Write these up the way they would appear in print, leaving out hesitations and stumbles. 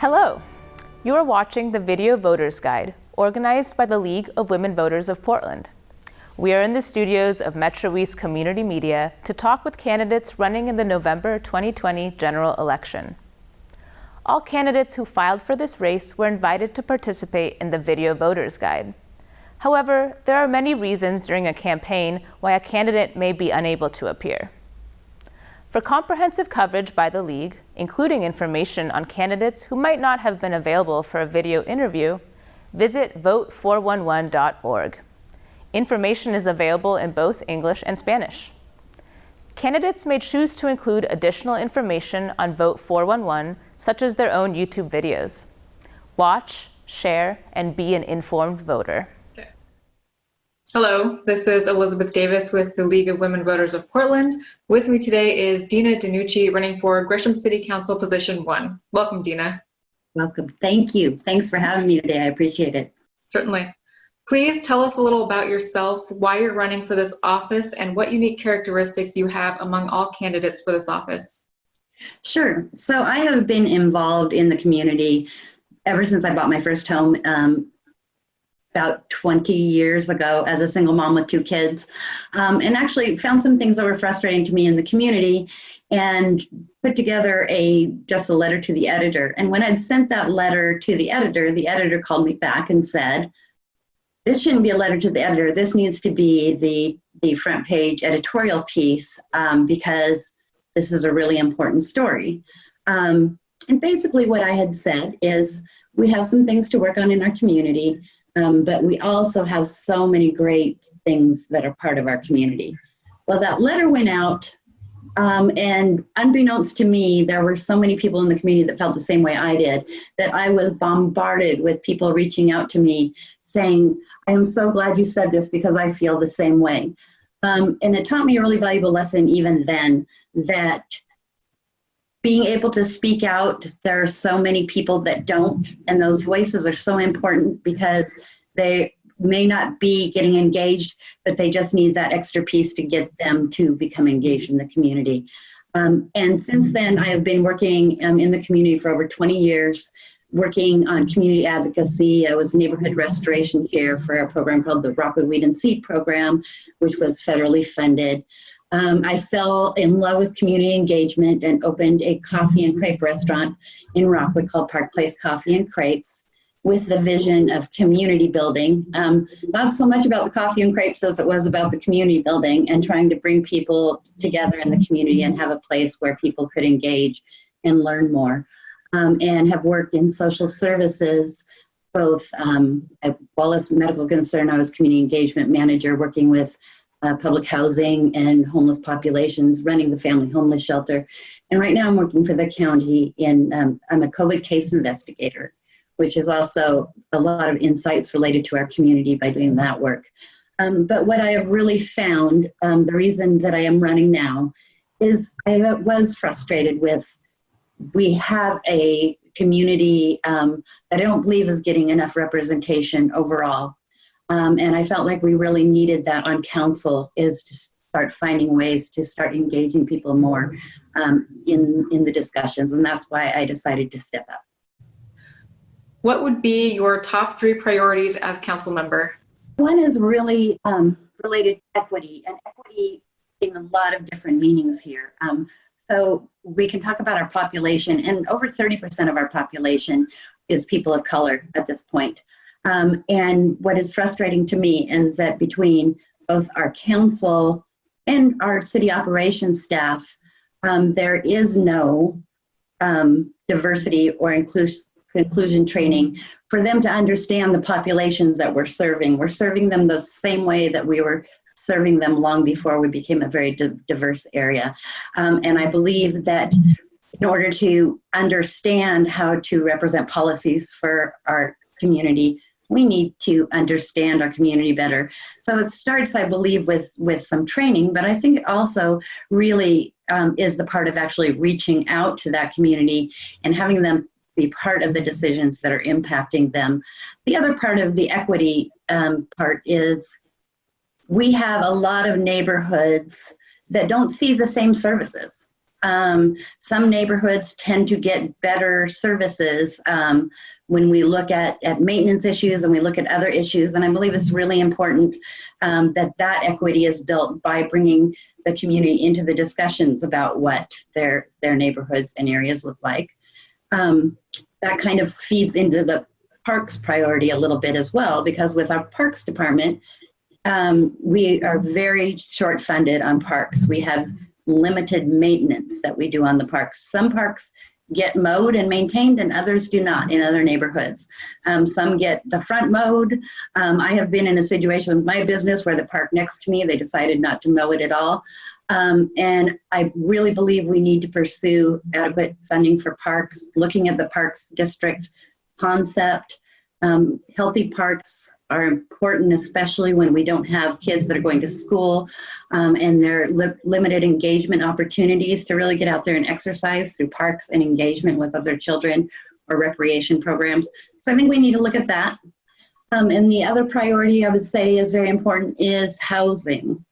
Hello! You are watching the Video Voters Guide, organized by the League of Women Voters of Portland. We are in the studios of Metro East Community Media to talk with candidates running in the November 2020 general election. All candidates who filed for this race were invited to participate in the Video Voters Guide. However, there are many reasons during a campaign why a candidate may be unable to appear. For comprehensive coverage by the League, including information on candidates who might not have been available for a video interview, visit vote411.org. Information is available in both English and Spanish. Candidates may choose to include additional information on Vote 411, such as their own YouTube videos. Watch, share, and be an informed voter. Hello, this is Elizabeth Davis with the League of Women Voters of Portland. With me today is Dina DiNucci running for Gresham City Council Position 1. Welcome, Dina. Welcome. Thank you. Thanks for having me today. I appreciate it. Certainly. Please tell us a little about yourself, why you're running for this office, and what unique characteristics you have among all candidates for this office. Sure. So I have been involved in the community ever since I bought my first home about 20 years ago as a single mom with 2 kids, and actually found some things that were frustrating to me in the community and put together just a letter to the editor. And when I'd sent that letter to the editor called me back and said, this shouldn't be a letter to the editor. This needs to be the front page editorial piece because this is a really important story. And basically what I had said is we have some things to work on in our community, but we also have so many great things that are part of our community. Well, that letter went out, and unbeknownst to me, there were so many people in the community that felt the same way I did, that I was bombarded with people reaching out to me saying, I am so glad you said this because I feel the same way. And it taught me a really valuable lesson even then, that being able to speak out, there are so many people that don't, and those voices are so important because they may not be getting engaged, but they just need that extra piece to get them to become engaged in the community. And since then, I have been working in the community for over 20 years, working on community advocacy. I was neighborhood restoration chair for a program called the Rockwood Weed and Seed Program, which was federally funded. I fell in love with community engagement and opened a coffee and crepe restaurant in Rockwood called Park Place Coffee and Crepes with the vision of community building. Not so much about the coffee and crepes as it was about the community building and trying to bring people together in the community and have a place where people could engage and learn more. And have worked in social services, both at Wallace Medical Concern. I was community engagement manager working with public housing and homeless populations, running the family homeless shelter. And right now I'm working for the county I'm a COVID case investigator, which is also a lot of insights related to our community by doing that work. But what I have really found, the reason that I am running now is I was frustrated with, we have a community that I don't believe is getting enough representation overall. And I felt like we really needed that on council, is to start finding ways to start engaging people more in the discussions. And that's why I decided to step up. What would be your top 3 priorities as council member? One is really related to equity, and equity in a lot of different meanings here. So we can talk about our population, and over 30% of our population is people of color at this point. And what is frustrating to me is that between both our council and our city operations staff, there is no diversity or inclusion training for them to understand the populations that we're serving. We're serving them the same way that we were serving them long before we became a very diverse area. And I believe that in order to understand how to represent policies for our community, we need to understand our community better. So it starts, I believe, with some training, but I think it also really is the part of actually reaching out to that community and having them be part of the decisions that are impacting them. The other part of the equity part is we have a lot of neighborhoods that don't see the same services. Some neighborhoods tend to get better services when we look at maintenance issues and we look at other issues. And I believe it's really important that equity is built by bringing the community into the discussions about what their neighborhoods and areas look like. That kind of feeds into the parks priority a little bit as well, because with our parks department, we are very short funded on parks. We have limited maintenance that we do on the parks. Some parks get mowed and maintained and others do not in other neighborhoods. Some get the front mowed. I have been in a situation with my business where the park next to me, they decided not to mow it at all. And I really believe we need to pursue adequate funding for parks, looking at the parks district concept. Healthy parks are important, especially when we don't have kids that are going to school and there are limited engagement opportunities to really get out there and exercise through parks and engagement with other children or recreation programs. So I think we need to look at that. And the other priority I would say is very important is housing.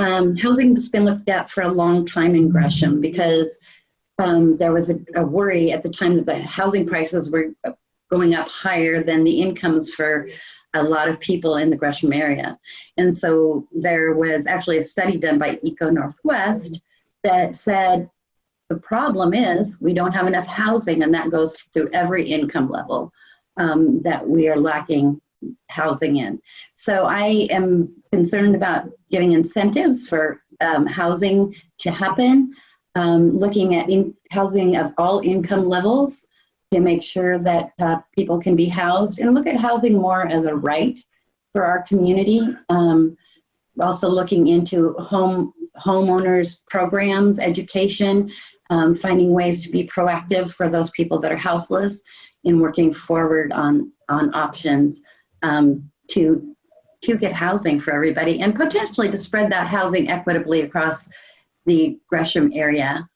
Housing has been looked at for a long time in Gresham because there was a worry at the time that the housing prices were going up higher than the incomes for a lot of people in the Gresham area. And so there was actually a study done by Eco Northwest that said the problem is we don't have enough housing, and that goes through every income level that we are lacking housing in. So I am concerned about giving incentives for housing to happen, looking at housing of all income levels to make sure that people can be housed, and look at housing more as a right for our community. Also looking into homeowners programs, education, finding ways to be proactive for those people that are houseless, and working forward on options to get housing for everybody, and potentially to spread that housing equitably across the Gresham area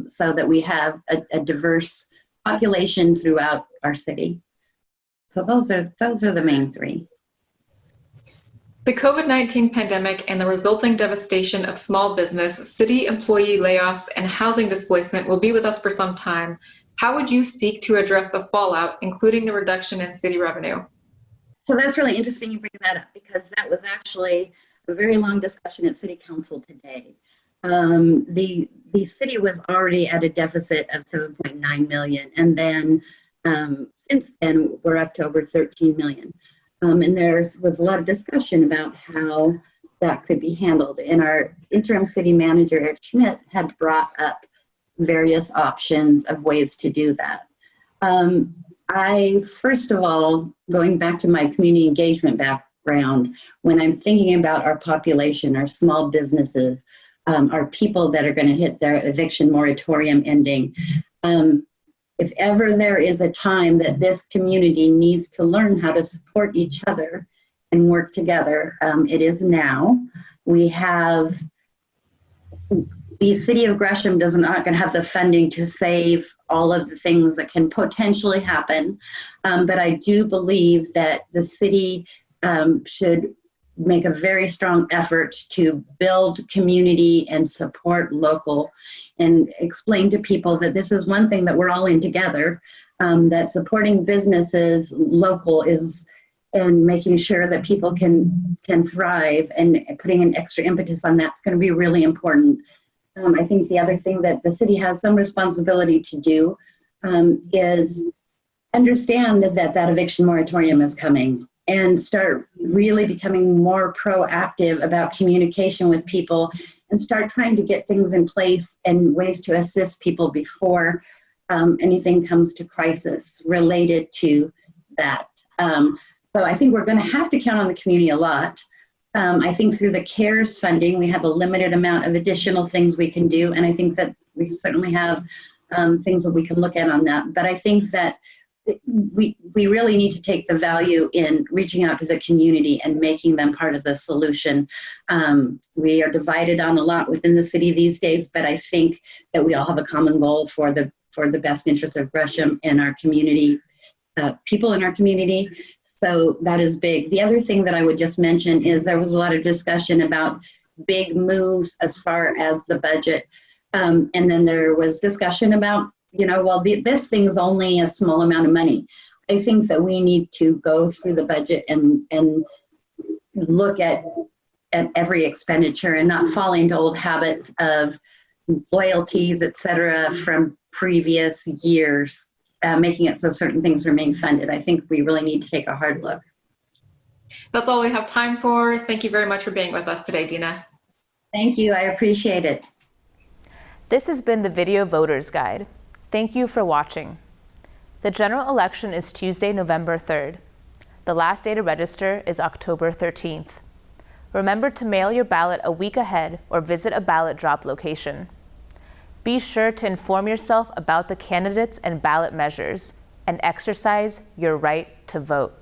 so that we have a diverse population throughout our city. So those are the main three. The COVID-19 pandemic and the resulting devastation of small business, city employee layoffs, and housing displacement will be with us for some time. How would you seek to address the fallout, including the reduction in city revenue? So that's really interesting you bring that up, because that was actually a very long discussion at City Council today. The city was already at a deficit of 7.9 million, and then since then we're up to over 13 million. And there was a lot of discussion about how that could be handled. And our interim city manager, Eric Schmidt, had brought up various options of ways to do that. I, first of all, going back to my community engagement background, when I'm thinking about our population, our small businesses, our people that are going to hit their eviction moratorium ending, if ever there is a time that this community needs to learn how to support each other and work together, it is now. We have, the city of Gresham is not going to have the funding to save all of the things that can potentially happen, but I do believe that the city should make a very strong effort to build community and support local, and explain to people that this is one thing that we're all in together, that supporting businesses local is, and making sure that people can thrive, and putting an extra impetus on that's going to be really important. I think the other thing that the city has some responsibility to do is understand that eviction moratorium is coming, and start really becoming more proactive about communication with people, and start trying to get things in place and ways to assist people before anything comes to crisis related to that. So I think we're going to have to count on the community a lot. I think through the CARES funding, we have a limited amount of additional things we can do, and I think that we certainly have things that we can look at on that. But I think that we really need to take the value in reaching out to the community and making them part of the solution. We are divided on a lot within the city these days, but I think that we all have a common goal for the best interest of Gresham and our community, people in our community. So that is big. The other thing that I would just mention is there was a lot of discussion about big moves as far as the budget. And then there was discussion about, well, this thing's only a small amount of money. I think that we need to go through the budget and look at every expenditure and not fall into old habits of loyalties, et cetera, from previous years, making it so certain things remain funded. I think we really need to take a hard look. That's all we have time for. Thank you very much for being with us today, Dina. Thank you. I appreciate it. This has been the Video Voters Guide. Thank you for watching. The general election is Tuesday, November 3rd. The last day to register is October 13th. Remember to mail your ballot a week ahead or visit a ballot drop location. Be sure to inform yourself about the candidates and ballot measures and exercise your right to vote.